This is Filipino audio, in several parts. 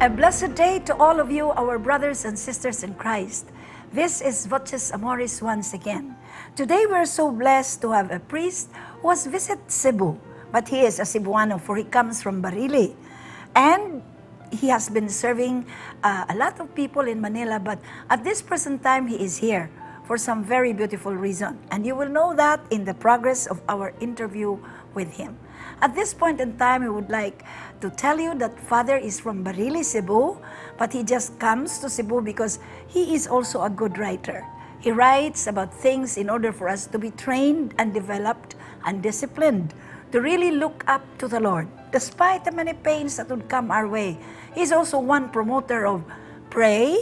A blessed day to all of you, our brothers and sisters in Christ. This is Voces Amoris once again. Today we're so blessed to have a priest who has visited Cebu, but he is a Cebuano for he comes from Barili. And he has been serving a lot of people in Manila, but at this present time he is here for some very beautiful reason. And you will know that in the progress of our interview with him. At this point in time, we would like to tell you that Father is from Barili, Cebu, but he just comes to Cebu because he is also a good writer. He writes about things in order for us to be trained and developed and disciplined, to really look up to the Lord. Despite the many pains that would come our way, he's also one promoter of pray,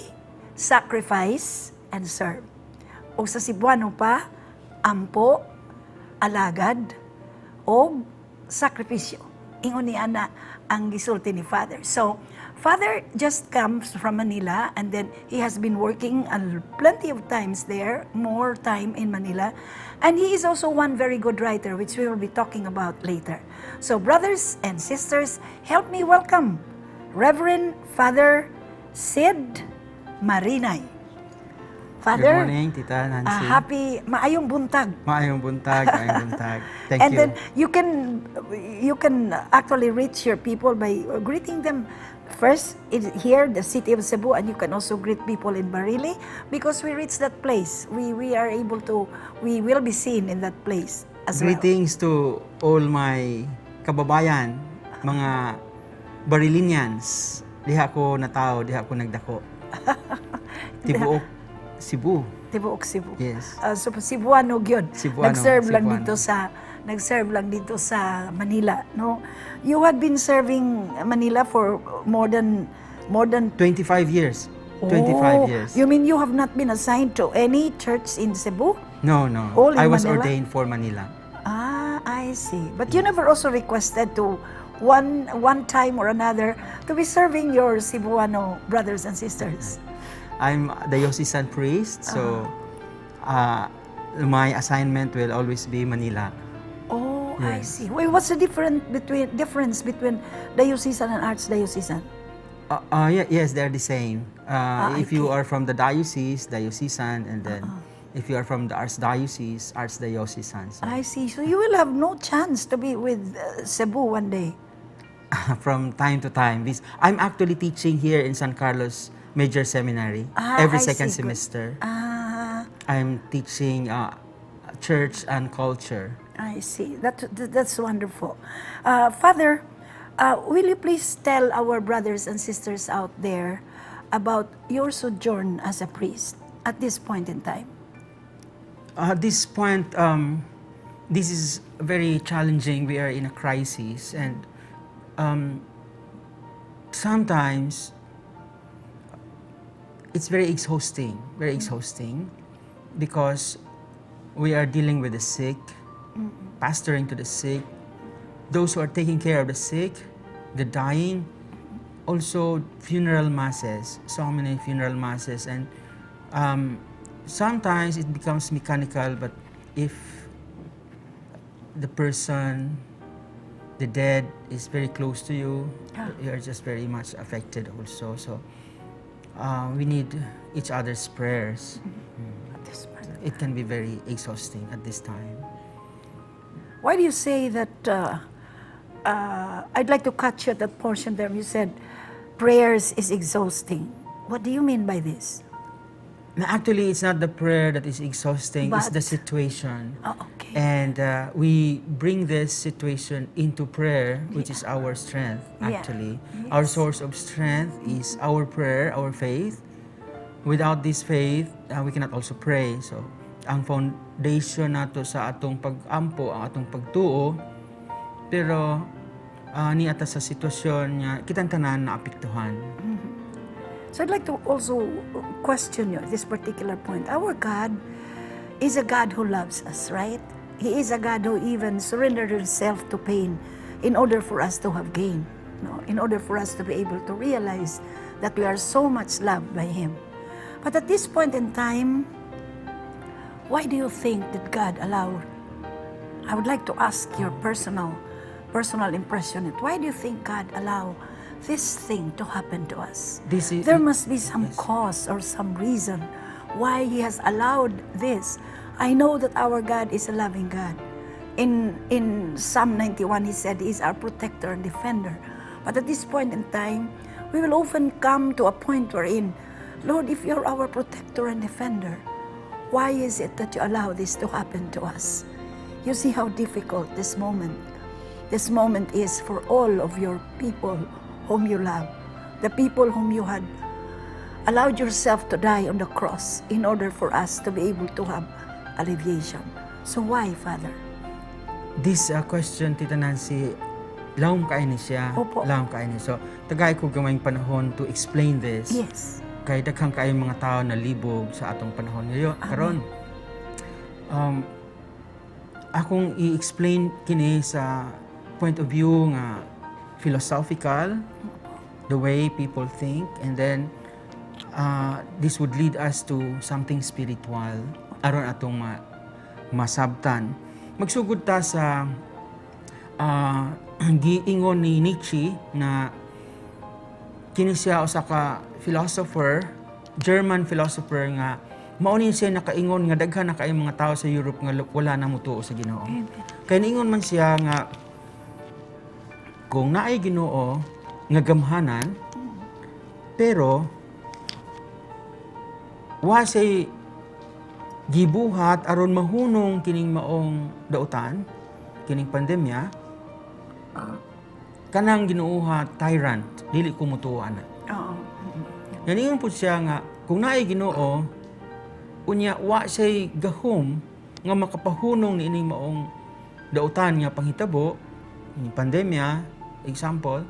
sacrifice, and serve. O sa Cebuano pa, ampo, alagad, o sakripisyo. Ingon ni Ana ang gisulti ni Father. So, Father just comes from Manila and then he has been working plenty of times there, more time in Manila. And he is also one very good writer, which we will be talking about later. So, brothers and sisters, help me welcome Reverend Father Sid Marinay. Father, good morning, Tita Nancy. maayong buntag. Maayong buntag, maayong buntag. Thank And you. then you can actually reach your people by greeting them first here, the city of Cebu, and you can also greet people in Barili because we reach that place. We will be seen in that place as Greetings to all my kababayan, mga Barilinians. Diha ko natao, diha ko nagdako. Tibuok Cebu. Tibuok Cebu. Yes. So Cebuano gyud. Cebuano, Nag-serve lang Cebuano. dito sa Manila, no? You had been serving Manila for more than 25 years. 25 years. You mean you have not been assigned to any church in Cebu? No. All in I was Manila? ordained for Manila. I see. But you never also requested to one time or another to be serving your Cebuano brothers and sisters? I'm a diocesan priest, so my assignment will always be Manila. Oh, Yes. I see. Wait, what's the difference between diocesan and archdiocesan? Yes, they're the same. If you okay. are from the diocese, diocesan, and then if you are from the archdiocese, archdiocesan. So I see. So you will have no chance to be with Cebu one day. from time to time, I'm actually teaching here in San Carlos Major Seminary every I second see. Good. semester. I'm teaching church and culture. I see. That's wonderful. Father, will you please tell our brothers and sisters out there about your sojourn as a priest at this point in time? At this point, this is very challenging. We are in a crisis, and sometimes it's very exhausting because we are dealing with the sick, pastoring to the sick, those who are taking care of the sick, the dying, also funeral masses, so many funeral masses, and sometimes it becomes mechanical, but if the person, the dead, is very close to you, you are just very much affected also. So we need each other's prayers. At this point. It can be very exhausting at this time. Why do you say that? I'd like to catch you at that portion there. You said prayers is exhausting. What do you mean by this? Now, actually, it's not the prayer that is exhausting, it's But- the situation. Oh, okay. And we bring this situation into prayer, which is our strength, Yeah. actually. Our source of strength is our prayer, our faith. Without this faith, we cannot also pray. So, ang foundation nato sa atong pag-ampo, ang atong pagtuo, pero ni ata sa sitwasyon nga kitang tanan na apektuhan. So I'd like to also question you at this particular point. Our God is a God who loves us, right? He is a God who even surrendered himself to pain in order for us to have gain, no? In order for us to be able to realize that we are so much loved by Him. But at this point in time, why do you think that God allowed? I would like to ask your personal impression. Why do you think God allowed this thing to happen to us? This is There must be some Yes. cause or some reason why He has allowed this. I know that our God is a loving God. In Psalm 91, He said He is our protector and defender. But at this point in time, we will often come to a point wherein, Lord, if you're our protector and defender, why is it that you allow this to happen to us? You see how difficult this moment is for all of your people whom you love, the people whom you had allowed yourself to die on the cross in order for us to be able to have alleviation. So why, Father? This question, Tita Nancy, lawom kayo ni siya. Opo. Lawom kayo ni. So, tagay ko gamayng panahon to explain this. Yes. Kay daghang kaayong mga tao na libog sa atong panahon ngayon. Karon, akong i-explain kini sa point of view nga philosophical, the way people think, and then this would lead us to something spiritual aron atong masabtan. Magsugod ta sa giingon ni Nietzsche na kini siya usa ka philosopher, German philosopher nga mauni siya nakaingon nga daghan na kaayong mga tao sa Europe nga wala na mutuo sa Ginoo. Kay niingon man siya nga kung naay Ginoo nga gamhanan pero wa say gibuhat aron mahunong kining maong dautan, kining pandemya, kanang Ginooha tyrant, dili ko mutuo ana. Oo. Naningon po siya nga, kung naay Ginoo, unya wa say gahom nga makapahunong ni ining maong dautan nga panghitabo, ni pandemya, example,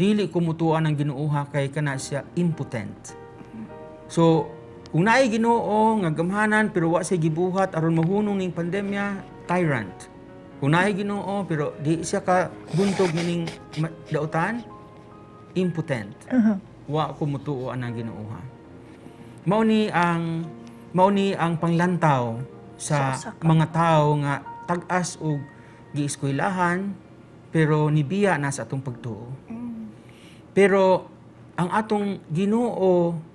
dili ko mutuan ang Ginooha kay kana siya impotent. So, kung naay Ginoo nga gamhanan pero wa say gibuhat aron mahunong ning pandemya, tyrant. Kung naay Ginoo pero di siya ka buntog ning dautan, impotent. Wa ko mutuo ang Ginooha. Mao ni ang panglantaw sa Sa usa ka. mga tao nga tag-as og gieskwelahan pero nibiya na sa atong pagtuo. Pero ang atong Ginoo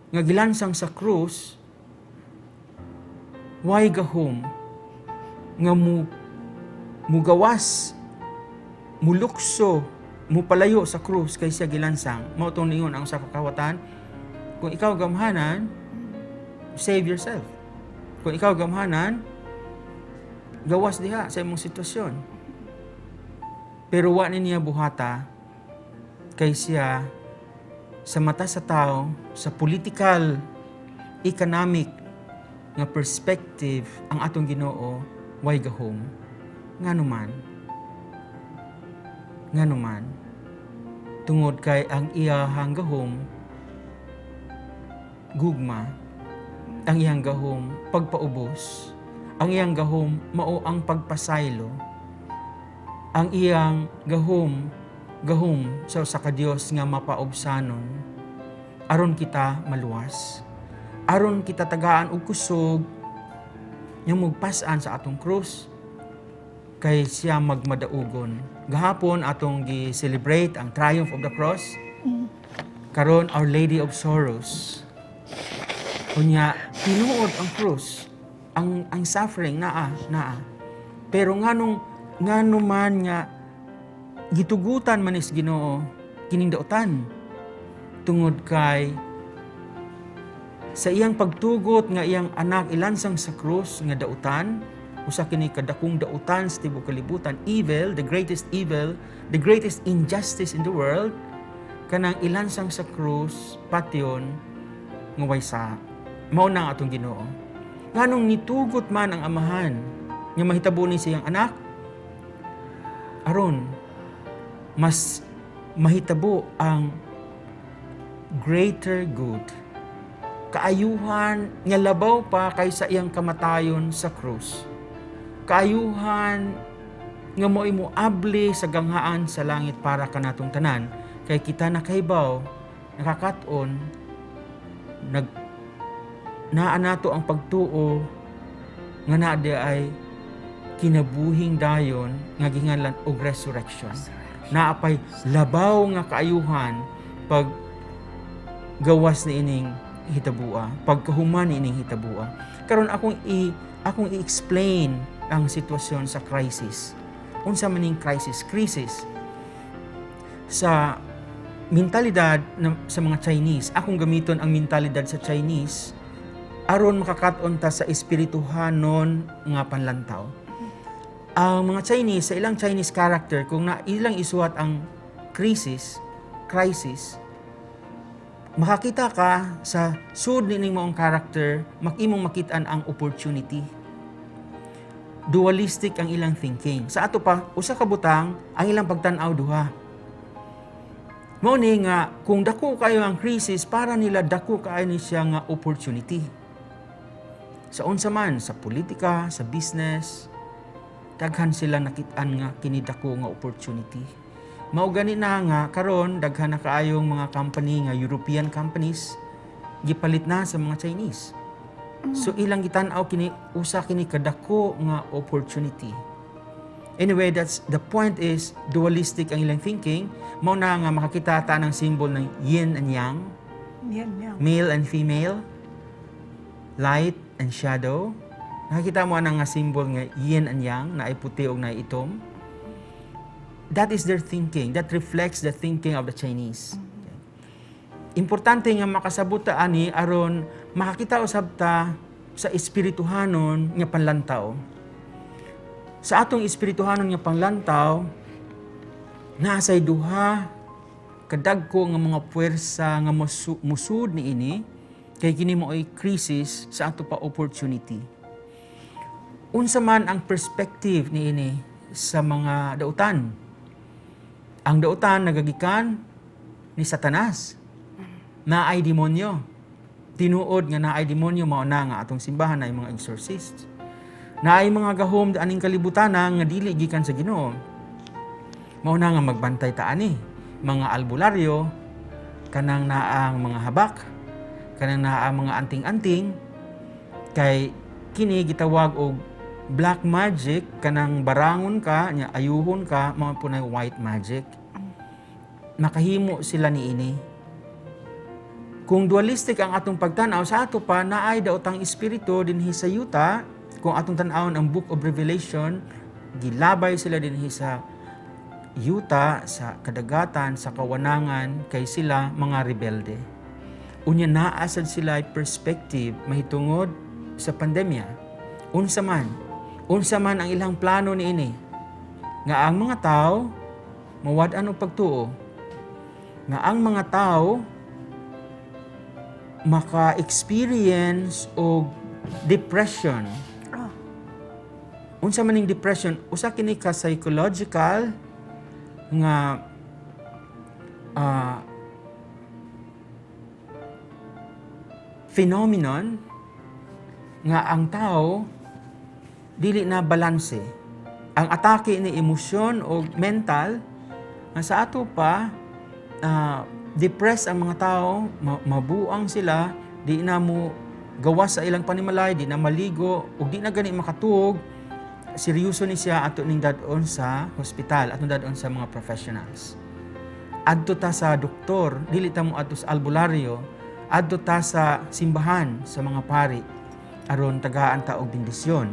nga gilansang sa krus, why gahom nga mugawas, mulukso, mupalayo sa krus kay siya gilansang. Mao tong ningon ang sa kakawatan, kung ikaw gamhanan, save yourself. Kung ikaw gamhanan, gawas diha sa imong sitwasyon. Pero wa ni niya buhata kay siya sa mata sa tao, sa political, economic nga perspective, ang atong Ginoo way gahom. Nganuman, tungod kay ang iyahang gahom, gugma, ang iyang gahom, pagpaubos, ang iyang gahom, mao ang pagpasaylo, ang iyang gahom sa ka Dios nga mapaobsanon, aron kita maluwas, aron kita tagaan og kusog, yung magpasan sa atong krus, kay siya magmadaugon. Gahapon atong gi-celebrate ang triumph of the cross. Karon Our Lady of Sorrows. Kunya tinuod ang krus, ang suffering naa. Pero ngano man nga gitugutan man is Ginoo kining dautan tungod kay sa iyang pagtugot nga iyang anak ilansang sa krus nga dautan, usa kini kadakong dautan sa tibuok kalibutan, evil, the greatest injustice in the world, kanang ilansang sa krus patyon nga waysa. Mao na ang atong Ginoo. Nganong nitugot man ang amahan nga mahitabo ni siyang anak aron mas mahitabo ang greater good, kaayuhan nga labaw pa kaysa iyang kamatayon sa krus, kaayuhan nga mo'y abli sa ganghaan sa langit para kanatong tanan, kay kita nakahibaw, nakakat-on, naa nato ang pagtuo nga naa di ay kinabuhing dayon nga ginganlan og resurrection. naapay labaw nga kaayuhan pag gawas ni ining hitabua, pagkahuman ni ining hitabua. Karon akong i-explain ang sitwasyon sa crisis. Unsa man ning crisis? Crisis sa mentalidad sa mga Chinese. Akong gamiton ang mentalidad sa Chinese aron makakaton ta sa espirituhanon nga panlantaw. Ang mga Chinese, sa ilang Chinese character, kung ilang isuwat ang crisis, makakita ka sa sud nining maong character, makimong makitaan ang opportunity. Dualistic ang ilang thinking. Sa ato pa, usa ka butang, ang ilang pagtan-aw duha. Mao ni nga, kung dako kayo ang crisis, para nila dako kayo ni siya nga opportunity. Sa unsa man, sa politika, sa business, daghan sila nakitaan nga kinidako nga opportunity. Mao gani na nga karon daghan na kaayong mga company nga European companies gipalit na sa mga Chinese. So ilang gitan-aw kini usa kini kadako nga opportunity. Anyway, the point is dualistic ang ilang thinking. Mao na nga makakita ta ng symbol ng yin and yang, male and female, light and shadow. Nakikita mo ang nga symbol nga yin and yang, na ay puti o na ay itom. That is their thinking. That reflects the thinking of the Chinese. Okay. Importante nga makasabot ta ani aron makakita usab ta sa espirituhanon nga panlantaw. Sa atong espirituhanon nga panlantaw, nasay duha kadagko nga mga puwersa nga musud niini kay kini mo ay crisis sa ato pa opportunity. Unsa man ang perspective niini sa mga dautan? Ang dautan nagagikan ni Satanas. Naay demonyo. Tinuod nga naay demonyo, mao na nga atong simbahan ay mga exorcist. Naay mga gahom aning kalibutan nga dili gikan sa Ginoo. Mao na nga magbantay ta ani mga albularyo, kanang naang mga habak, kanang naang mga anting-anting, kay kini gitawag og black magic, kanang barangon ka, nya ayuhon ka, mao punay white magic. Makahimo sila niini. Kung dualistic ang atong pagtanaw, sa ato pa naay daotang espiritu dinhi sa yuta. Kung atong tan-awon ang Book of Revelation, gilabay sila dinhi sa yuta, sa kadagatan, sa kawanangan, kay sila mga rebelde. Unya naasad sila perspective mahitungod sa pandemya. Unsa man ang ilang plano niini, nga ang mga tao mawad-an og pagtuo, nga ang mga tao maka-experience og depression. Unsa man ning depression, usa kini ka psychological nga phenomenon nga ang tao dili na balanse. Ang atake ni emosyon o mental nga sa ato pa depressed ang mga tao, mabuang sila, di na mo gawas sa ilang panimalay, di na maligo, ug di na gani makatuog. Seryoso ni siya ato ning dadon sa hospital, ato dadon sa mga professionals. Adto ta sa doktor, dili ta mo adto sa albularyo, adto ta sa simbahan sa mga pari aron tagaan ta og bendisyon.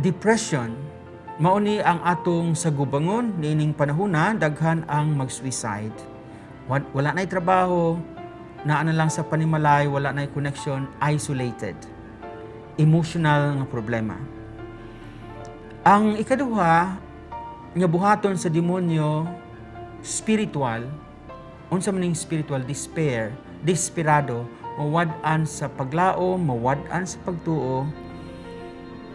Depression mao ni ang atong sagubangon niining panahona, daghan ang mag-suicide. Wala na'y trabaho, naa na lang sa panimalay, wala na'y connection, isolated. Emotional nga problema. Ang ikaduha nga buhaton sa demonyo, spiritual. Unsa man ning spiritual? Despair, desperado, mawad-an sa paglao, mawad-an sa pagtuo.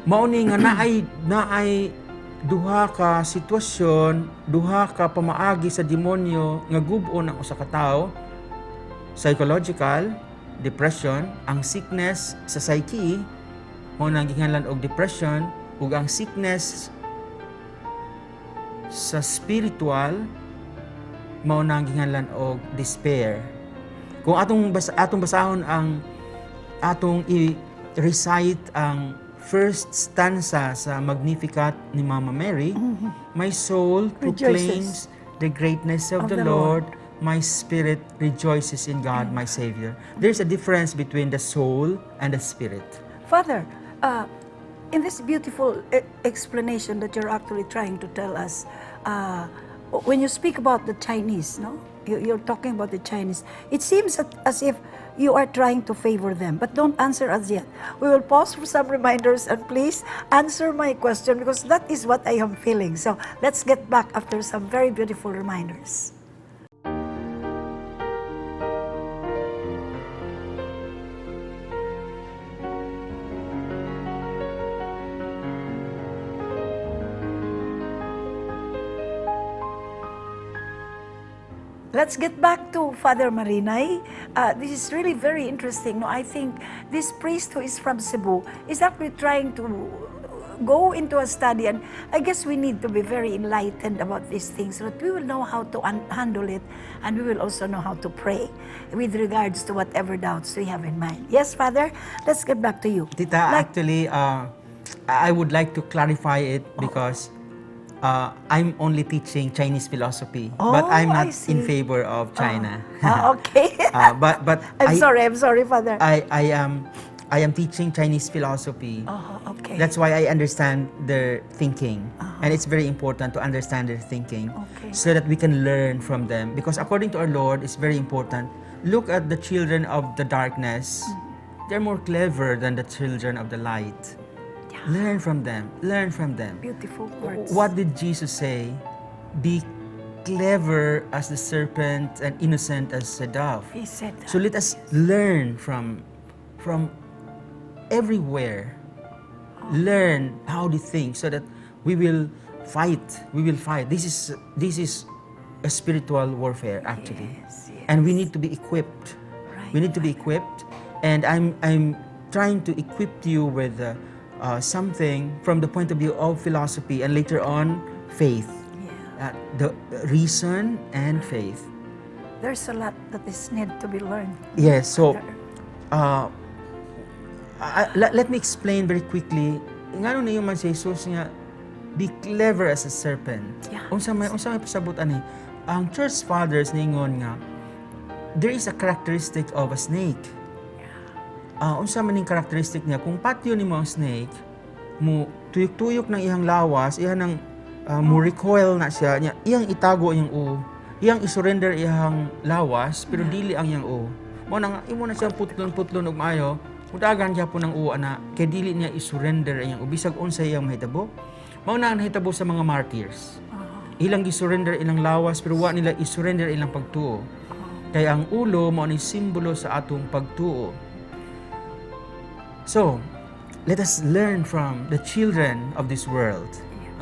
Mao ni nga naay duha ka sitwasyon, duha ka pamaagi sa demonyo nga gub-on ang usa ka tawo. Psychological, depression, ang sickness sa psyche, mao nang ginganlan og depression, ug ang sickness sa spiritual, mao nang ginganlan og despair. Kung atong basahon ang atong i-recite ang first stanza sa Magnificat ni Mama Mary, my soul proclaims the greatness of the Lord. My spirit rejoices in God, my Savior. There's a difference between the soul and the spirit. Father, in this beautiful explanation that you're actually trying to tell us, when you speak about the Chinese, no? You're talking about the Chinese. It seems as if you are trying to favor them, but don't answer us yet. We will pause for some reminders and please answer my question because that is what I am feeling. So let's get back after some very beautiful reminders. Let's get back to Father Marinay. This is really very interesting. No, I think this priest who is from Cebu is actually trying to go into a study, and I guess we need to be very enlightened about these things so that we will know how to handle it, and we will also know how to pray with regards to whatever doubts we have in mind. Yes, Father? Let's get back to you. Tita, actually, I would like to clarify it because I'm only teaching Chinese philosophy, but I'm not in favor of China. Okay. But I'm sorry, Father. I am teaching Chinese philosophy. Okay. That's why I understand their thinking, and it's very important to understand their thinking, so that we can learn from them. Because according to our Lord, it's very important. Look at the children of the darkness; they're more clever than the children of the light. Learn from them. Learn from them. Beautiful words. What did Jesus say? Be clever as the serpent and innocent as a dove. He said that. So let us learn from everywhere. Learn how to think so that we will fight. We will fight. This is a spiritual warfare actually. Yes. And we need to be equipped. Right. We need to be equipped, and I'm trying to equip you with something from the point of view of philosophy and later on faith. The reason and faith. There's a lot that is need to be learned. Yes, so let me explain very quickly. Ngano na yung man si Jesus nga, be clever as a serpent. Yeah. Unsa may pasabutan ni. Ang church fathers ningon nga, there is a characteristic of a snake. Unsa man ning characteristic niya, kung patyo nimo ang snake, mo tuyok-tuyok ng iyang lawas, iyang mo recoil na siya, niya iyang itago iyang iyang isurrender iyang lawas, pero dili ang iyang mo nang imo na siya putlon-putlon og maayo, udagan siya po ng ana, kay dili niya isurrender iyang bisag unsa iyang mahitabo. Mao na ang nahitabo sa mga martyrs. Ilang gisurrender ilang lawas, pero wa nila isurrender ilang pagtuo. Kay ang ulo mao ni simbolo sa atong pagtuo. So, let us learn from the children of this world.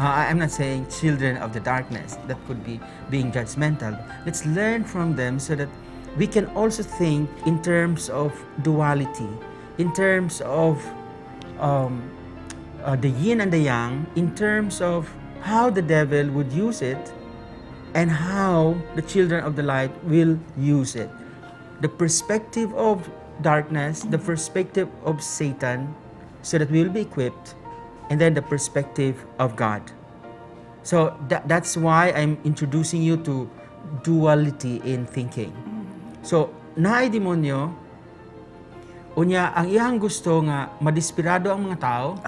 I'm not saying children of the darkness. That could be being judgmental. Let's learn from them so that we can also think in terms of duality, in terms of the yin and the yang, in terms of how the devil would use it and how the children of the light will use it. The perspective of darkness, the perspective of Satan, so that we will be equipped, and then the perspective of God. So that's why I'm introducing you to duality in thinking. So, naay demonyo, unya ang iyang gusto nga madisperado ang mga tao,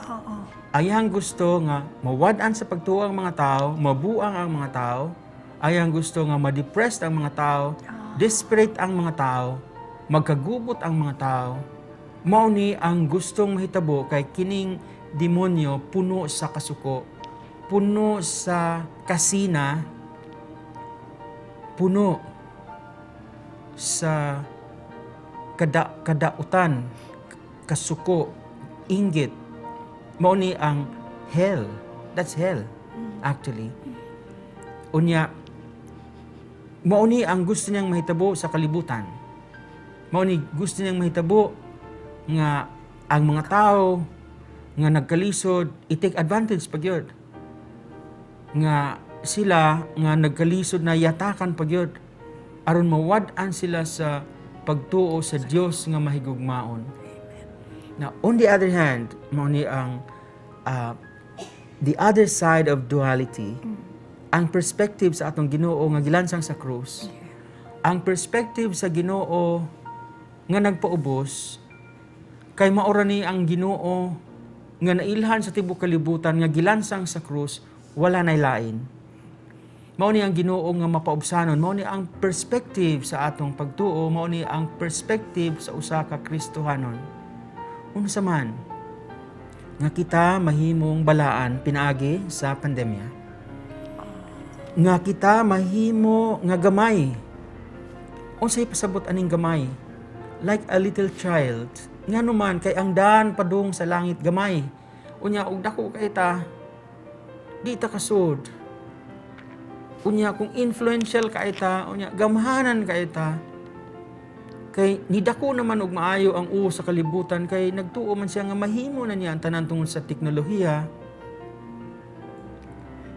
ang iyang gusto nga mawad-an sa pagtuo ang mga tao, mabuang ang mga tao, ang iyang gusto nga ma-depressed ang mga tao, desperate ang mga tao, magkagubot ang mga tao. Mao ni ang gustong mahitabo kay kining demonyo puno sa kasuko, puno sa kasina, puno sa kadautan, kasuko, inggit. Mao ni ang hell. That's hell actually. Unya mao ni ang gusto niyang mahitabo sa kalibutan. Mao ni gusto niyang mahitabo nga ang mga tao nga nagkalisod i-take advantage pagyod. Nga sila nga nagkalisod na yatakan pagyod aron mawad-an sila sa pagtuo sa Dios nga mahigugmaon. Now, on the other hand, mao ni ang the other side of duality, ang perspective sa atong Ginoo nga gilansang sa krus, ang perspective sa Ginoo nga nagpaubos, kay maura ni ang Ginoo nga nailhan sa tibuok kalibutan nga gilansang sa krus, wala nay lain. Mao ni ang Ginoo nga mapaubsanon, mao ni ang perspective sa atong pagtuo, mao ni ang perspective sa usa ka Kristohanon. Unsa man nga kita mahimong balaan pinaagi sa pandemya, nga kita mahimo nga gamay. Unsay pasabot aning gamay? Like a little child, nga naman kay ang daan padung sa langit gamay. Unya og dako kay ta, di ta kasud. Unya kung influential ka ita, unya gamhanan ka ita. Kay nidako naman og maayo ang uo sa kalibutan, kay nagtuo man siya nga mahimo na niya ang tanan tungod sa teknolohiya.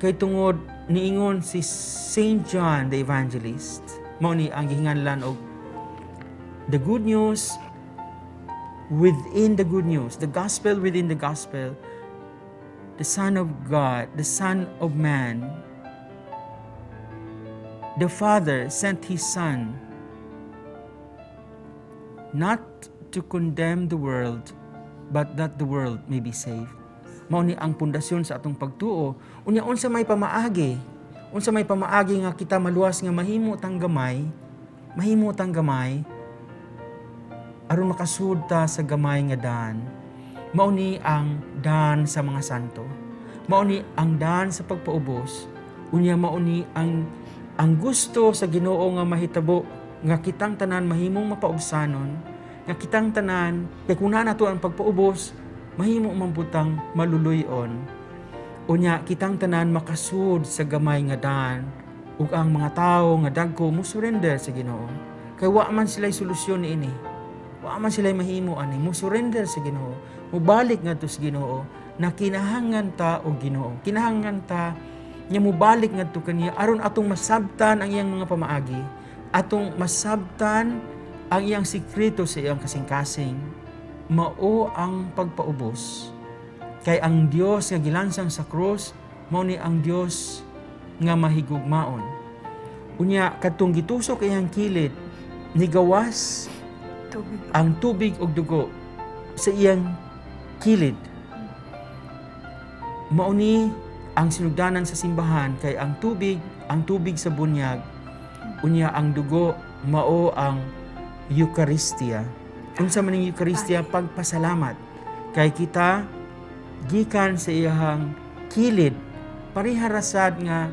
Kay tungod niingon si Saint John the Evangelist, mao ni ang gihinganlan og the good news within the good news, the gospel within the gospel, the Son of God, the Son of Man, the Father sent His Son not to condemn the world, but that the world may be saved. Mao ni ang pundasyon sa atong pagtuo. Unya unsa may pamaagi nga kita maluwas nga mahimo tang gamay aron makasud ta sa gamay nga daan. Mao ni ang daan sa mga santo. Mao ni ang daan sa pagpaubos. Unya mao ni ang gusto sa Ginoo nga mahitabo nga kitang tanan mahimong mapaubsanon, nga kitang tanan kay kun nato ang pagpaubos mahimo mambutang maluluyon. Unya kitang tanan makasud sa gamay nga daan ug ang mga tawo nga dagko mo surrender sa Ginoo. Kay wa man sila'y solusyon niini. Wa man sila'y mahimo ani mo surrender sa Ginoo. Mubalik ngadto sa Ginoo na kinahangan ta og Ginoo. Kinahangan ta nya mubalik ngadto kaniya aron atong masabtan ang iyang mga pamaagi, atong masabtan ang iyang sikreto sa iyang kasing-kasing. Mao ang pagpaubos. Kay ang Dios nga gilansang sa krus, mao ni ang Dios nga mahigugmaon. Unya kadtong gitusok iyang kilid, nigawas ang tubig ug dugo sa iyang kilid. Mao ni ang sinugdanan sa simbahan, kay ang tubig sa bunyag, unya ang dugo mao ang Eucharistia. Unsa man ang Eucharistia? Pagpasalamat. Kay kita gikan sa iyang kilid, pariharasad nga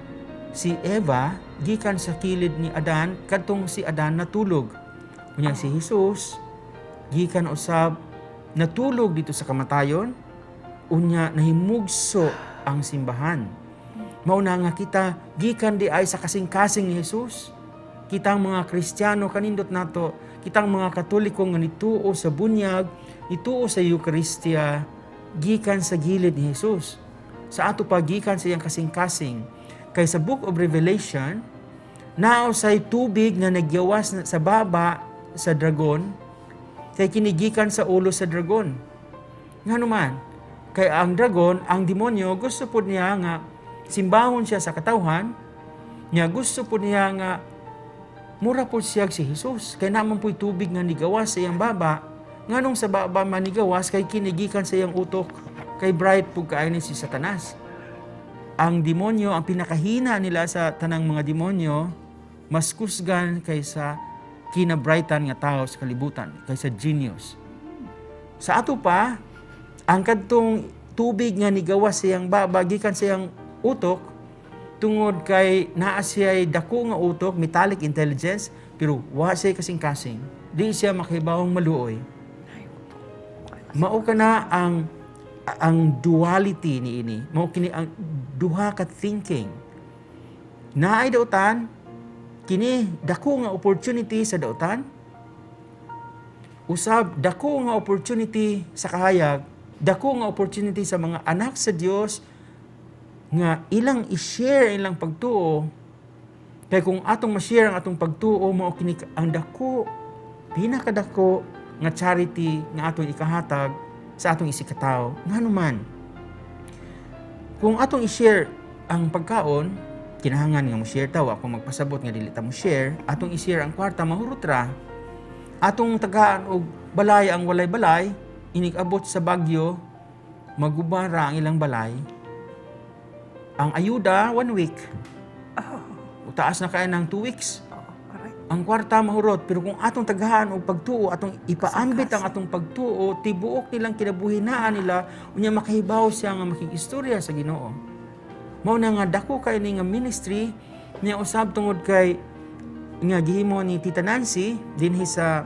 si Eva gikan sa kilid ni Adan kadtong si Adan natulog. Unya si Jesus gikan usab natulog dito sa kamatayon, unya nahimugso ang simbahan. Mauna nga kita gikan di ay sa kasing-kasing ni Jesus. Kitang mga Kristiyano kanindot nato, kitang mga Katoliko nga nituo sa bunyag, nituo sa Eucharistia, gikan sa gilid ni Jesus. Sa ato pa gikan sa iyang kasing-kasing. Kay sa Book of Revelation, naosay tubig na nagyawas sa baba sa dragon, kay kinigikan sa ulo sa dragon. Nga naman, kay ang dragon, ang demonyo, gusto po niya nga simbahon siya sa katawhan, niya gusto po niya nga mura po siya si Jesus. Kay naman po'y tubig nga nigawas sa iyang baba, nganong sa baba manigawas, kay kinigikan sa iyang utok, kay bright po kainin si Satanas. Ang demonyo, ang pinakahina nila sa tanang mga demonyo, mas kusgan kaysa kinabrightan nga tao sa kalibutan, kaysa genius. Sa ato pa, ang kadtong tubig nga nigawas sa iyang baba, gikan sa iyang utok, tungod kay naa siya'y dako nga utok, metallic intelligence, pero wa siya kasing-kasing. Di siya makahibawang maluoy. Mao ka na ang duality ni ini. Mao kini ang duha ka thinking. Naay dautan, kini dako nga opportunity sa dautan. Usab dako nga opportunity sa kahayag, dako nga opportunity sa mga anak sa Dios nga ilang i-share ilang pagtuo. Kaya kung atong ma-share ang atong pagtuo, mao kini ang dako, pinakadako nga charity nga atong ikahatag sa atong isikataw. Nganuman, kung atong i-share ang pagkaon, kinahanglan nga mo share taw, ako magpasabot nga dili ta mo share, atong i-share ang kwarta, mahurot ra. Atong tagaan og balay ang walay balay, inig-abot sa bagyo, magubara ang ilang balay. Ang ayuda, 1 week. Taas na kaya ng 2 weeks. Correct. Ang kwarta mahurot, pero kung atong tagahan o pagtuo, atong ipaambit ang atong pagtuo, tibuok nilang kinabuhinaan nila, unya makahibaw siya nga makikistorya sa Ginoo. Mao na nga dako kay ni nga ministry niya usab tungod kay nga gihimo ni Tita Nancy dinhi sa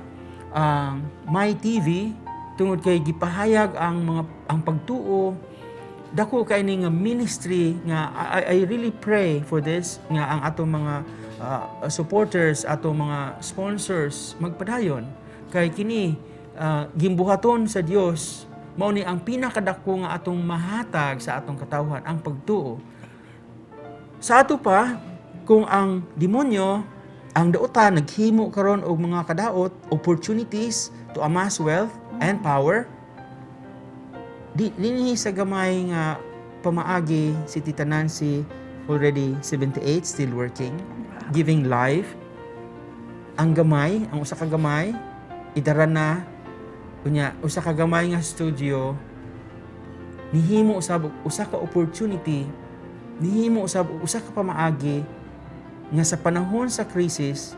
My TV tungod kay gipahayag ang pagtuo. Dako kay ni nga ministry nga I really pray for this nga ang atong mga supporters, atong mga sponsors magpadayon kay kini gimbuhaton sa Dios. Mao ni ang pinakadako nga atong mahatag sa atong katawhan, ang pagtuo. Sa ato pa, kung ang demonyo, ang daotan, naghimo karon og mga kadaot, opportunities to amass wealth and power, dinhi sa gamay nga pamaagi si Tita Nancy, already 78, still working, giving life. Ang gamay, ang usa ka gamay, idara na, unya, usa ka gamay nga studio, nihimo usab usa ka opportunity, nihimo usab usa ka pamaagi nga sa panahon sa krisis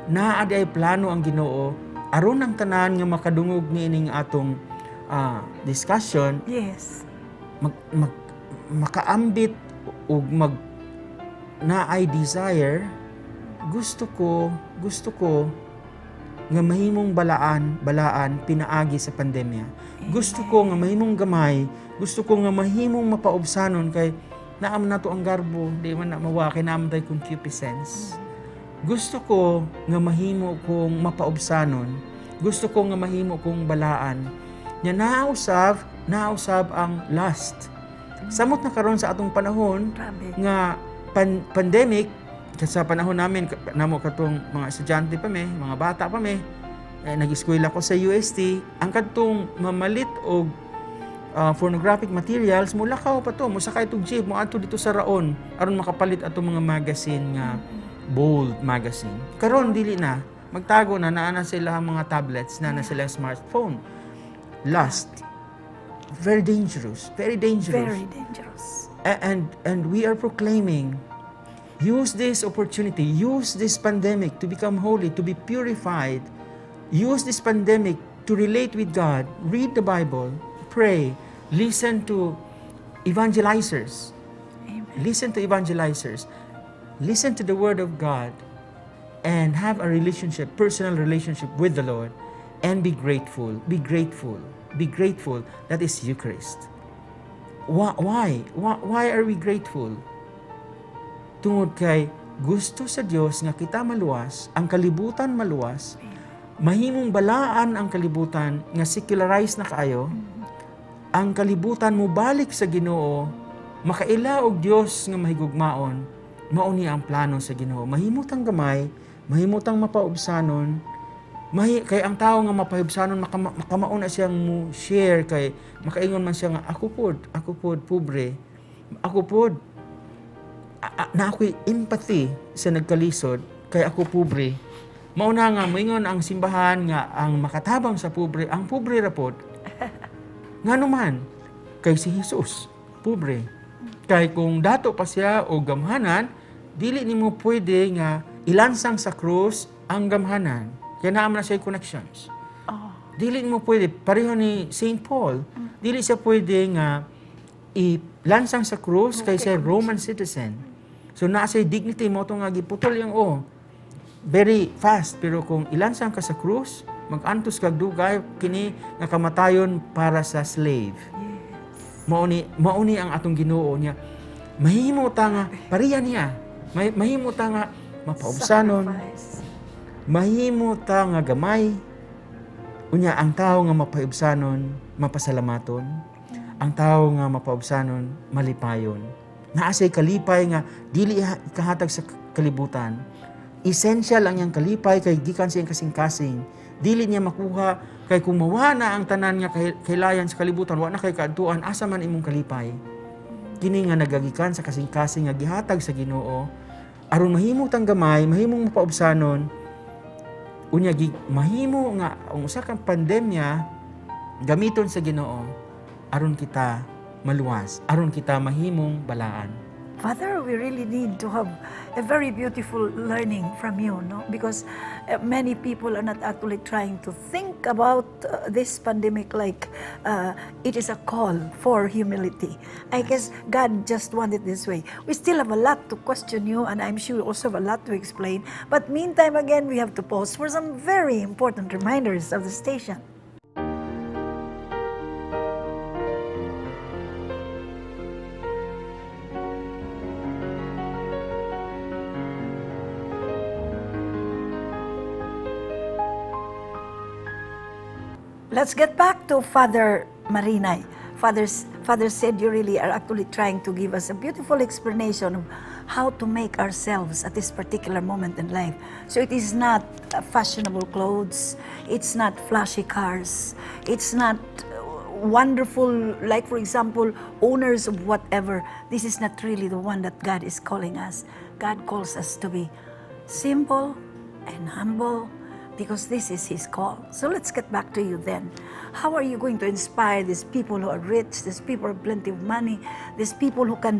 naa ay plano ang Ginoo aron ang tanan nga makadungog niining atong discussion. Yes. Makaambit ug naay desire. Gusto ko nga mahimong balaan pinaagi sa pandemya. Gusto ko nga mahimong gamay, gusto ko nga mahimong mapaubsanon kay naam na to ang garbo, di man na mawa, kay naam tayo concupiscence. Gusto ko nga mahimo kong mapaubsanon. Gusto ko nga mahimo kong balaan. Nya nausab ang lust. Samot na karon sa atong panahon nga pandemic, sa panahon namin, namo katong mga estudyante pa mga bata pa nag-eskwela ko sa UST, ang kadtong mamalit og pornographic materials, mulakaw pa to, musakay itong jeep, mo ato dito sa raon, aron makapalit ato mga magazine nga, bold magazine. Karon dili na, magtago na, naana sila mga tablets, naana sila smartphone. Lust. Very dangerous. Very dangerous. Very dangerous. And we are proclaiming, use this opportunity, use this pandemic to become holy, to be purified. Use this pandemic to relate with God, read the Bible, pray, listen to evangelizers. Amen. Listen to evangelizers. Listen to the Word of God and have a relationship, personal relationship with the Lord, and be grateful. Be grateful. Be grateful. That is Eucharist. Why? Why are we grateful? Tungod kay gusto sa Dios nga kita maluwas, ang kalibutan maluwas, mahimong balaan ang kalibutan nga secularized na kaayo, ang kalibutan mo balik sa Ginoo, makaila og Dios nga mahigugmaon, mao ni ang plano sa Ginoo. Mahimutang gamay, mahimutang mapaubsanon, kay ang tao nga mapaubsanon makamaon na siyang mo share kay makaingon man siya nga ako pod pobre, ako pod na ako'y empathy sa nagkalisod kay ako pobre. Mauna nga moingon ang simbahan nga ang makatabang sa pobre, ang pobre rapod. Nganuman kay si Jesus, pobre. Kay kung dato pa siya o gamhanan, dili nimo pwede nga ilansang sa krus ang gamhanan. Kaya naman na siya connections. Dili mo pwede, pareho ni St. Paul, dili siya pwede nga ilansang sa krus kay siya Roman citizen. So naa siya dignity mo nga giputol yung very fast, pero kung ilansang ka sa krus, mag-antos kag dugay kini nga kamatayon para sa slave. Mauni ang atong Ginoo niya. Mahimo ta nga pariya niya. Mahimo ta nga mapaubsanon. Mahimo ta nga gamay. Unya ang tao nga mapaubsanon, mapasalamaton. Ang tao nga mapaubsanon, malipayon. Naasay kalipay nga dili kahatag sa kalibutan. Essential ang yang kalipay kay gikan sa iyang kasing-kasing dili niya makuha kay kung mawa na ang tanan nga kailayan sa kalibutan, wa na kay kaadtuan, asa man imong kalipay. Kini nga nagagikan sa kasing-kasing nga gihatag sa Ginoo, aron mahimo tang gamay, mahimong mapaubsanon, unya mahimo nga ang usa ka pandemya gamiton sa Ginoo aron kita maluwas, aron kita mahimong balaan. Father, we really need to have a very beautiful learning from you, no? Because many people are not actually trying to think about this pandemic like it is a call for humility. I guess God just wanted this way. We still have a lot to question you, and I'm sure we also have a lot to explain. But meantime, again, we have to pause for some very important reminders of the station. Let's get back to Father Marinay. Father said you really are actually trying to give us a beautiful explanation of how to make ourselves at this particular moment in life. So it is not fashionable clothes, it's not flashy cars, it's not wonderful, like for example, owners of whatever. This is not really the one that God is calling us. God calls us to be simple and humble, because this is His call. So let's get back to you then. How are you going to inspire these people who are rich, these people who have plenty of money, these people who can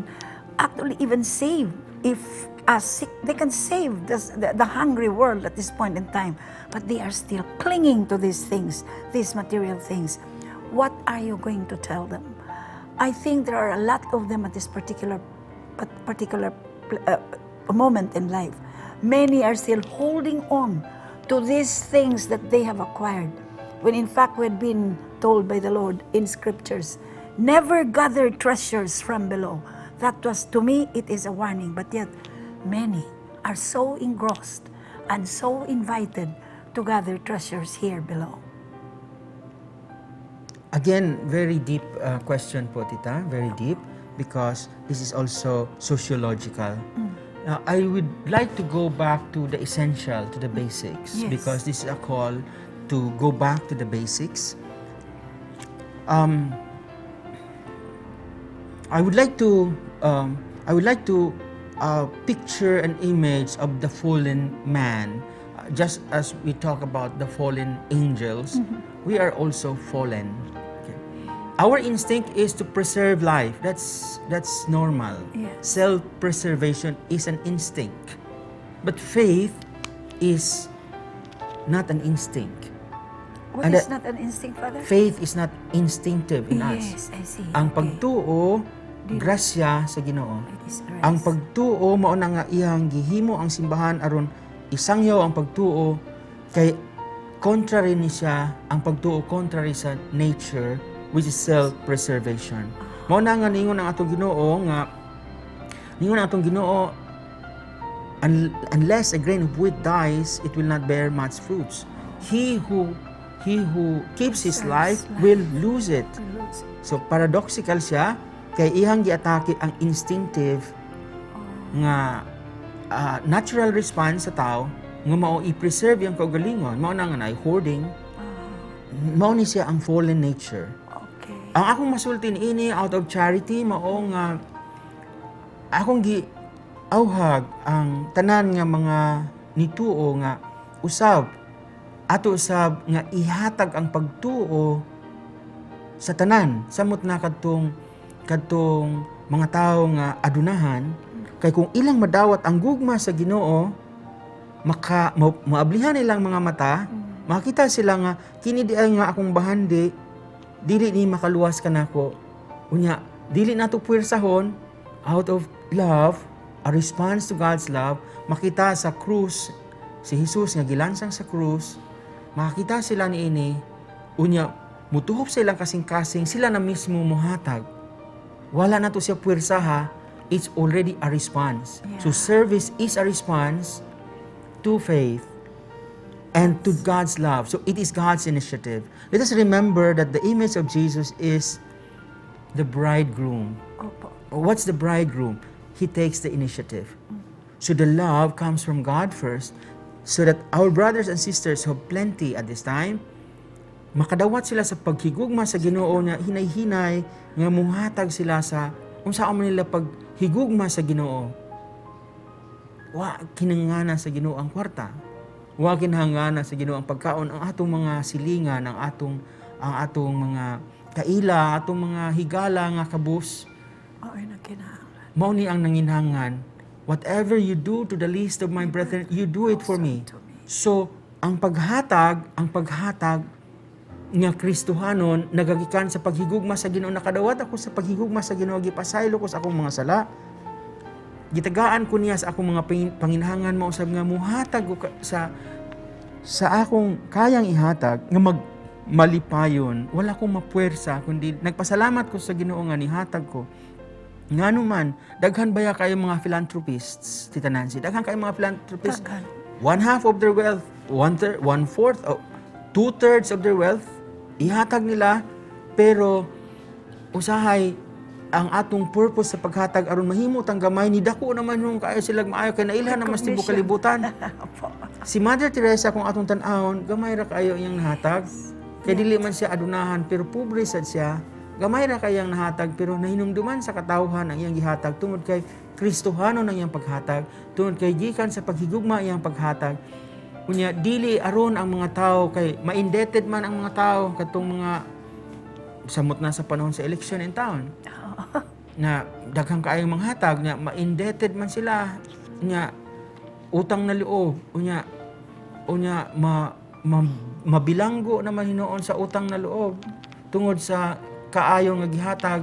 actually even save, if sick, they can save the hungry world at this point in time, but they are still clinging to these things, these material things. What are you going to tell them? I think there are a lot of them at this particular moment in life. Many are still holding on to these things that they have acquired, when in fact we had been told by the Lord in scriptures, never gather treasures from below. That was, to me, it is a warning, but yet many are so engrossed and so invited to gather treasures here below. Again, very deep question po, Tita, very deep, because this is also sociological. I would like to go back to the essential, to the basics, Yes. because this is a call to go back to the basics. I would like to picture an image of the fallen man. Just as we talk about the fallen angels, we are also fallen. Our instinct is to preserve life. That's normal. Yes. Self-preservation is an instinct. But faith is not an instinct. What And is not an instinct, Father? Faith is not instinctive in us. Yes, I see. Ang Okay. pagtuo, grasya sa Ginoo. It is grace. Ang pagtuo mao na nga iyang gihimo ang simbahan aron isangyaw ang pagtuo kay contrary ni siya, ang pagtuo contrary sa nature, which is self-preservation. Mao na nga ningon ang atong Ginoo unless a grain of wheat dies, it will not bear much fruits. He who keeps his life will lose it. So paradoxical siya kay ihang giatake ang instinctive nga natural response sa tao nga mao i-preserve yung kaugalingon, mao na nga hoarding. Mao ni siya ang fallen nature. Okay. Ang akong masulti ini out of charity mao nga akong giawhag ang tanan nga mga nituo nga usab nga ihatag ang pagtuo sa tanan samot na kadtong mga tao nga adunahan, kay kung ilang madawat ang gugma sa Ginoo, maablihan nilang mga mata, makita sila nga kini di ay nga akong bahandi, dili ni makaluwas kanako. Unya dili nato puwersahon, out of love, a response to God's love, makita sa krus si Jesus nga gilansang sa krus, makita sila niini, unya mutuhop sila kasing-kasing, sila na mismo muhatag. Wala na to siya puwersaha, it's already a response. Yeah. So service is a response to faith and to God's love. So it is God's initiative. Let us remember that the image of Jesus is the bridegroom. Opo. What's the bridegroom? He takes the initiative. So the love comes from God first. so that our brothers and sisters who have plenty at this time, makadawat sila sa paghigugma sa Ginoo nga hinay-hinay nga muhatag sila sa unsa man nila paghigugma sa Ginoo. Wa kinangana sa Ginoo ang kwarta. Wa kinahangana sa Ginoo ang pagkaon, ang atong mga silingan, ang atong mga kaila, atong mga higala nga kabus. Oo, nagkinahanglan. Mao ni ang nanginhangan. Whatever you do to the least of my brethren, you do it for me. So, ang paghatag nga Kristohanon nagagikan sa paghigugma sa Ginoo. Nakadawat ako sa paghigugma sa Ginoo, gipasaylo ko sa akong mga sala. Gitagaan ko niya sa akong mga panginhangan, mausab nga muhatag ko sa akong kayang ihatag nga malipayon. Wala akong mapuwersa kundi nagpasalamat ko sa Ginoo nga nihatag ko. Ngano man, daghan baya kayo mga philanthropists, Tita Nancy? Daghan kayo mga philanthropists. Daghan. 1/2 of their wealth, 1/4, 2/3 of their wealth, ihatag nila, pero usahay ang atong purpose sa paghatag aron mahimo tang gamay ni dako naman yung kayo sila maayo kay nailhan naman sa tibuok kalibutan. Si Mother Teresa kung atong tan-awon, gamay ra kayo iyang nahatag. Kay dili man siya adunahan pero pobre sad siya. Gamay ra kayang nahatag pero nahinumduman sa katawhan ang iyang gihatag tungod kay Kristohanon ang iyang paghatag, tungod kay gikan sa paghigugma iyang paghatag. Unya dili aron ang mga tao kay ma-indebted man ang mga tao katong mga samot na sa panahon sa election in town. Na daghang kaayong manghatag nya ma-indebted man sila nya utang na loob unya mabilanggo naman hinoon sa utang na loob tungod sa kaayo nga gihatag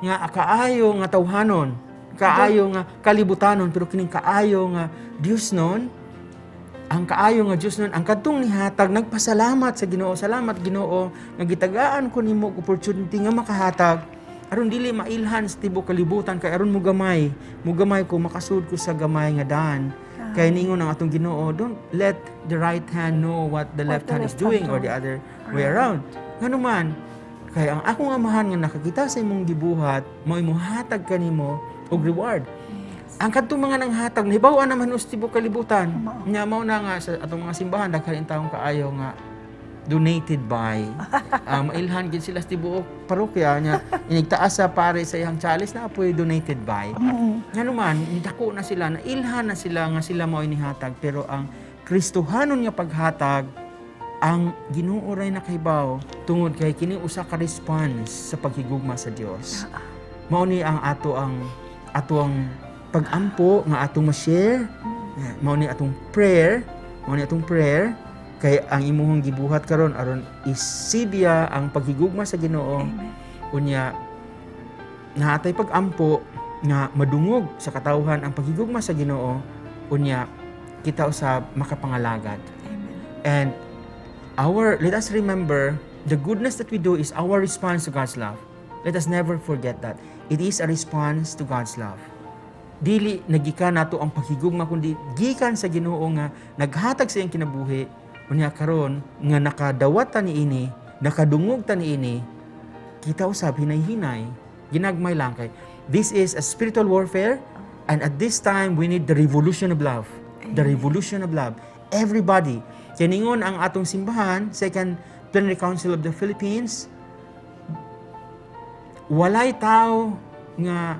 nga kaayo nga tawhanon, kaayo nga kalibutanon, pero kining kaayo nga Dios non, ang kaayo nga Dios non, ang kadtong nihatag nagpasalamat sa Ginoo. Salamat Ginoo nga gitagaan ko nimo og opportunity nga makahatag aron dili mailhan sa tibuok kalibutan kay aron mo gamay ko makasud ko sa gamay nga daan. Kay ningon ang atong Ginoo, don't let the right hand know what the left hand is doing or the other way around. Ngano man, kay ang akong amahan nga nakakita sa imong gibuhat, mao imuhatag kanimo og reward. Ang kadtong mga nanghatag nahibaw-an naman us tibuok kalibutan. Nya mao na nga sa atong mga simbahan daghan taong kaayo nga donated by. Mailhan gid sila sa tibuok parokya nya inigtaas sa pare sa iyang chalice na apoy donated by. Ngano man, dako na sila, nailhan na sila nga sila mao inihatag, pero ang Kristohanon nga paghatag ang Ginoo ray nakahibaw tungod kay kini usa ka response sa paghigugma sa Dios. Mao ni ang ato ang pag-ampo nga atong ma-share. Mao ni atong prayer, kay ang imuhong gibuhat karon aron isibya ang paghigugma sa Ginoo. Unya naatay pag-ampo nga madungog sa katawhan ang paghigugma sa Ginoo, unya kita usab makapangalagad. And let us remember, the goodness that we do is our response to God's love. Let us never forget that. It is a response to God's love. Dili nagikan nato ang paghigugma kundi gikan sa Ginoo nga naghatag sa iyang kinabuhi. Unya karon nga nakadawat ta niini, nakadungog ta niini, kita usab hinay-hinay, ginagmay lang kay this is a spiritual warfare, and at this time we need the revolution of love. The revolution of love. Everybody. Kaya ningon ang atong simbahan, Second Plenary Council of the Philippines, walay tao nga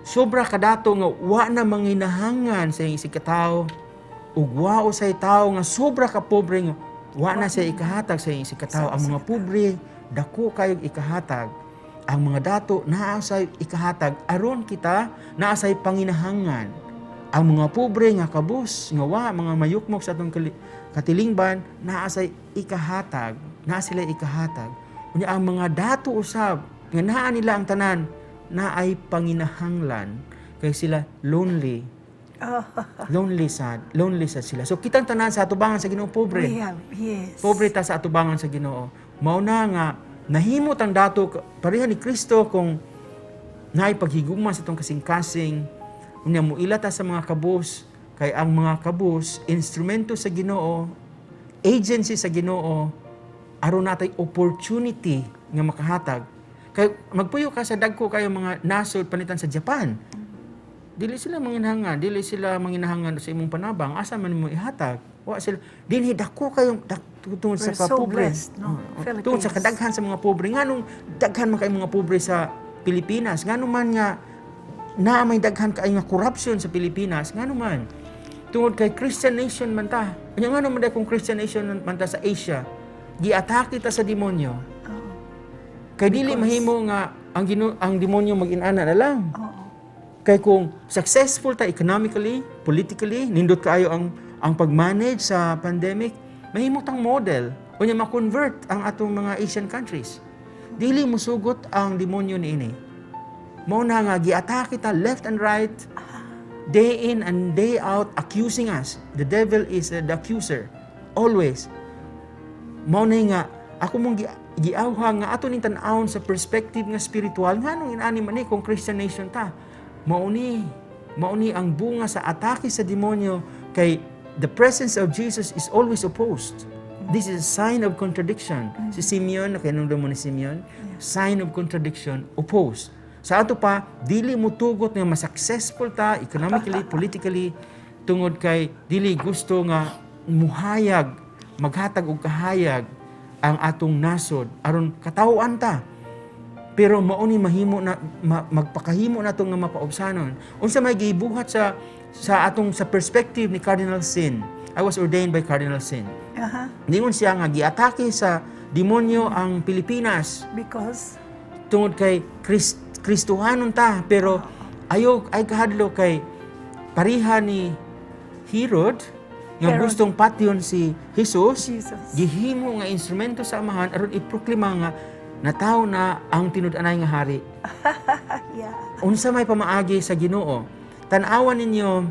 sobra kadato nga wa na manginahangan sa iyang isikataw, ug wa usay tao nga sobra ka pobre nga wa na siya ikahatag sa iyang isikataw. Ang mga pobre dako kayog ikahatag. Ang mga dato naa say ikahatag aron kita naa say panginahangan. Ang mga pobre nga kabus nga wa mga mayukmok sa atong katilingban naa say ikahatag, naa sila ikahatag. Unya ang mga dato usab nga naa nila ang tanan na ay panginahanglan kay sila lonely sad sila. So kitang tanan sa atubangan sa Ginoo pobre. Yes. Pobre ta sa atubangan sa Ginoo. Mao na nga nahimot ang dato pareha ni Kristo kung naay paghigugma sa atong kasing-kasing. Unya muila ta sa mga kabus kay ang mga kabus instrumento sa Ginoo, agency sa Ginoo aron natay opportunity nga makahatag. Kay magpuyo ka sa dagko kayo mga nasod panitan sa Japan. dili sila manginahangan sa imong panabang, asa man mo ihatag. Wa sila dinhi dako kayong tungod sa We're so pobre. blessed, no? Philippines. Tungod sa kadaghan sa mga pobre. Nganong daghan man kay mga pobre sa Pilipinas? Ngano man nga na may daghan kay nga corruption sa Pilipinas? Ngano man? Tungod kay Christian nation man ta. Nya ngano man kung Christian nation man ta sa Asia? Giatake ta sa demonyo. Oo. Kay dili mahimo nga ang demonyo mag-inana na lang. Oo. Kay kung successful ta economically, politically, nindot kaayo ang pag-manage sa pandemic, mahimo tang model unya ma-convert ang atong mga Asian countries. Dili musugot ang demonyo niini. Mao na nga giatake ta left and right, day in and day out accusing us. The devil is the accuser always. Mao na nga ako mong giawha nga ato ning tan-awon sa perspective nga spiritual nganong inani man ni kung Christian nation ta. Mauni ang bunga sa atake sa demonyo kay the presence of Jesus is always opposed. This is a sign of contradiction. Si Simeon, nakinungdan mo ni Simeon, sign of contradiction, opposed. Sa ato pa, dili mo tugot nga ma-successful ta economically, politically, tungod kay dili gusto nga muhayag, maghatag og kahayag ang atong nasod aron katawhan ta. Pero mauni mahimo na magpakahimo nato nga mapaobsanon. Unsa may gibuhat sa atong sa perspective ni Cardinal Sin. I was ordained by Cardinal Sin. Ningon siya nga giatake sa demonyo ang Pilipinas Because tungod kay Kristohanon ta, pero ay kahadlo kay pariha ni Herod nga Herod. gustong patyon si Jesus. Jesus. Gihimo nga instrumento sa amahan aron iproklima nga nataw na ang tinud-anay nga hari. Yeah. Unsa may pamaagi sa Ginoo? Tan-awan ninyo,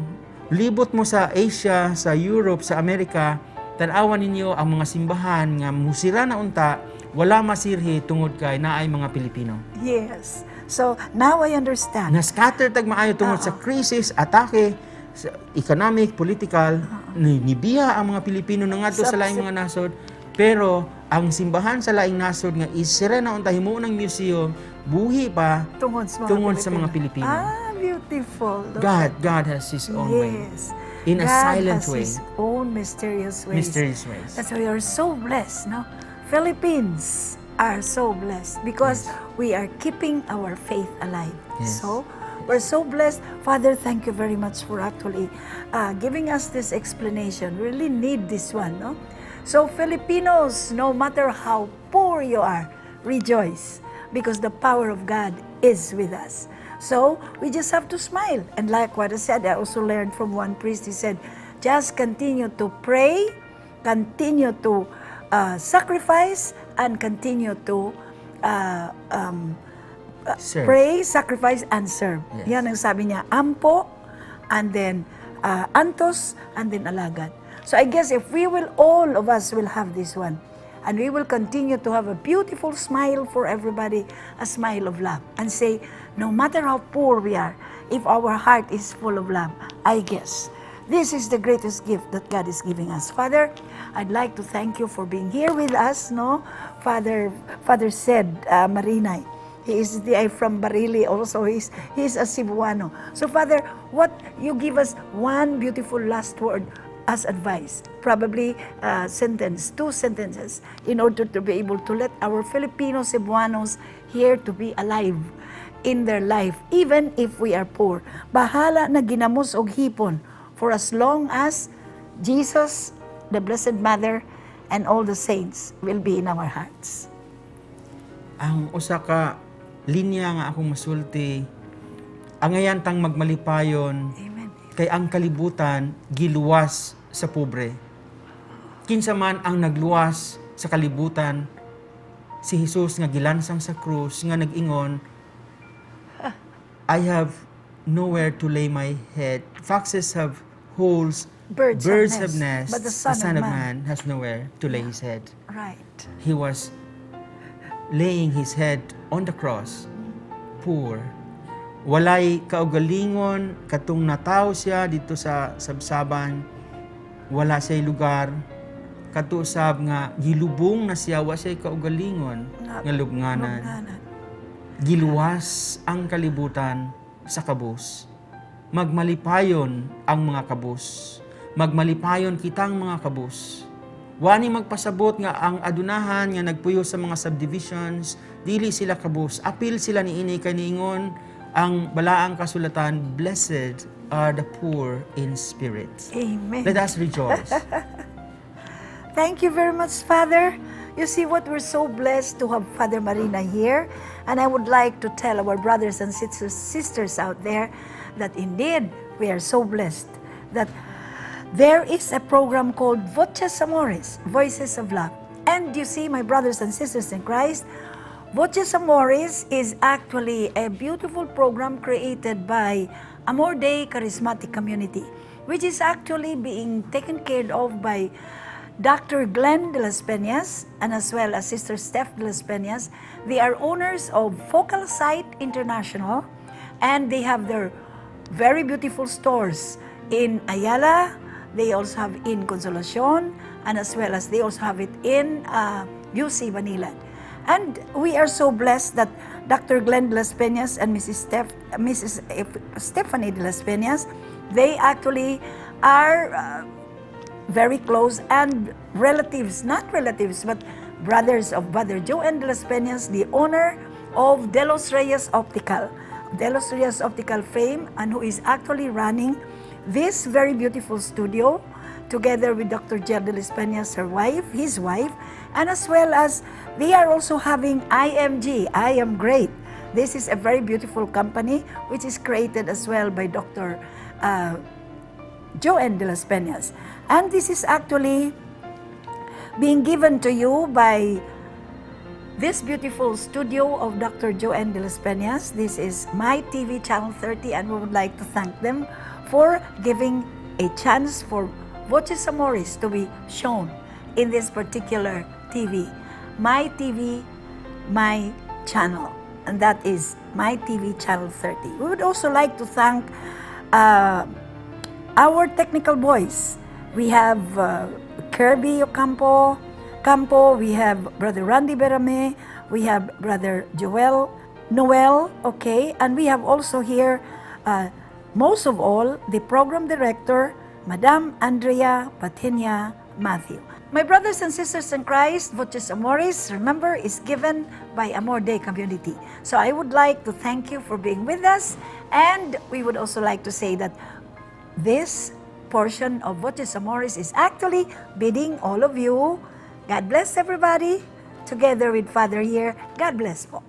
libot mo sa Asia, sa Europe, sa Amerika, tan-awan ninyo ang mga simbahan nga musira na unta, wala masirhi tungod kay naay mga Pilipino. Yes. So, now I understand. Na-scatter tag maayo tungod sa crisis, atake, sa economic, political, nibiya ang mga Pilipino na ngadto sa laing mga nasod, pero ang simbahan sa laing nasod nga isira na unta himo ng museum, buhi pa Tungod sa mga Pilipino. Beautiful. God has His own way. Yes. In a God silent has way. His own mysterious ways. Mysterious ways. That's why we are so blessed, no? Philippines are so blessed because we are keeping our faith alive. Yes. So, we're so blessed. Father, thank you very much for actually giving us this explanation. We really need this one, no? So, Filipinos, no matter how poor you are, rejoice because the power of God is with us. So, we just have to smile. And like what I said, I also learned from one priest, he said, just continue to pray, continue to sacrifice, and continue to Serve. pray, sacrifice, and serve. Yes. Yan ang sabi niya, ampo, and then antos, and then alagad. So I guess if we will, all of us will have this one. And we will continue to have a beautiful smile for everybody, a smile of love. And say, no matter how poor we are, if our heart is full of love, I guess this is the greatest gift that God is giving us. Father, I'd like to thank you for being here with us, no? Father said, Marinay, he is from Barili also. He's a Cebuano. So Father, what you give us one beautiful last word as advice, probably two sentences, in order to be able to let our Filipino Cebuanos here to be alive in their life, even if we are poor. Bahala na ginamos og hipon for as long as Jesus, the Blessed Mother, and all the saints will be in our hearts. Ang usa ka linya nga akong masulti, angayan tang magmalipayon, Amen. kay ang kalibutan giluwas sa pobre. Kinsa man ang nagluwas sa kalibutan, si Jesus nga gilansang sa krus nga nag-ingon, I have nowhere to lay my head. Foxes have holes, Birds have nests, but the Son of Man has nowhere to lay his head. Right. He was laying his head on the cross, poor. Walay kaugalingon, katong nataw siya dito sa sabsaban, wala siya lugar, katusab nga gilubong na siya, wa siya kaugalingon, nga lubnganan. Giluwas ang kalibutan sa kabus. magmalipayon ang mga kabus. Magmalipayon kitang mga kabus. Wani magpasabot nga ang adunahan nga nagpuyo sa mga subdivisions, dili sila kabus. Apil sila niini kay niingon ang balaang kasulatan, blessed are the poor in spirit. Amen. Let us rejoice. Thank you very much, Father. You see what, we're so blessed to have Father Marina here. And I would like to tell our brothers and sisters out there that indeed we are so blessed that there is a program called Voces Amoris, Voices of Love. And you see, my brothers and sisters in Christ, Voces Amoris is actually a beautiful program created by Amor Dei Charismatic Community, which is actually being taken care of by Dr. Glenn de las Peñas and as well as Sister Steph de las Peñas. They are owners of Focal Sight International, and they have their very beautiful stores in Ayala. They also have in Consolacion, and as well as they also have it in UC Manila. And we are so blessed that Dr. Glenn de las Peñas and Mrs. Stephanie de las Peñas, they actually are very close and relatives, not relatives, but brothers of Brother Joe de las Peñas, the owner of De Los Reyes Optical fame, and who is actually running this very beautiful studio together with Dr. Jer de las Peñas, his wife, and as well as they are also having IMG, I Am Great. This is a very beautiful company which is created as well by Dr. Joe de las Peñas. And this is actually being given to you by this beautiful studio of Dr. Joe de las Peñas. This is My TV Channel 30, and we would like to thank them for giving a chance for Voces Amoris to be shown in this particular TV. My TV, My Channel, and that is My TV Channel 30. We would also like to thank our technical boys. We have Kirby Ocampo, we have Brother Randy Berame, we have Brother Noel, okay, and we have also here, most of all, the program director, Madam Andrea Patiña Matthew. My brothers and sisters in Christ, Voces Amoris, remember, is given by Amor Dei Community. So I would like to thank you for being with us, and we would also like to say that this portion of Voces Amoris is actually bidding all of you, God bless everybody, together with Father here, God bless po.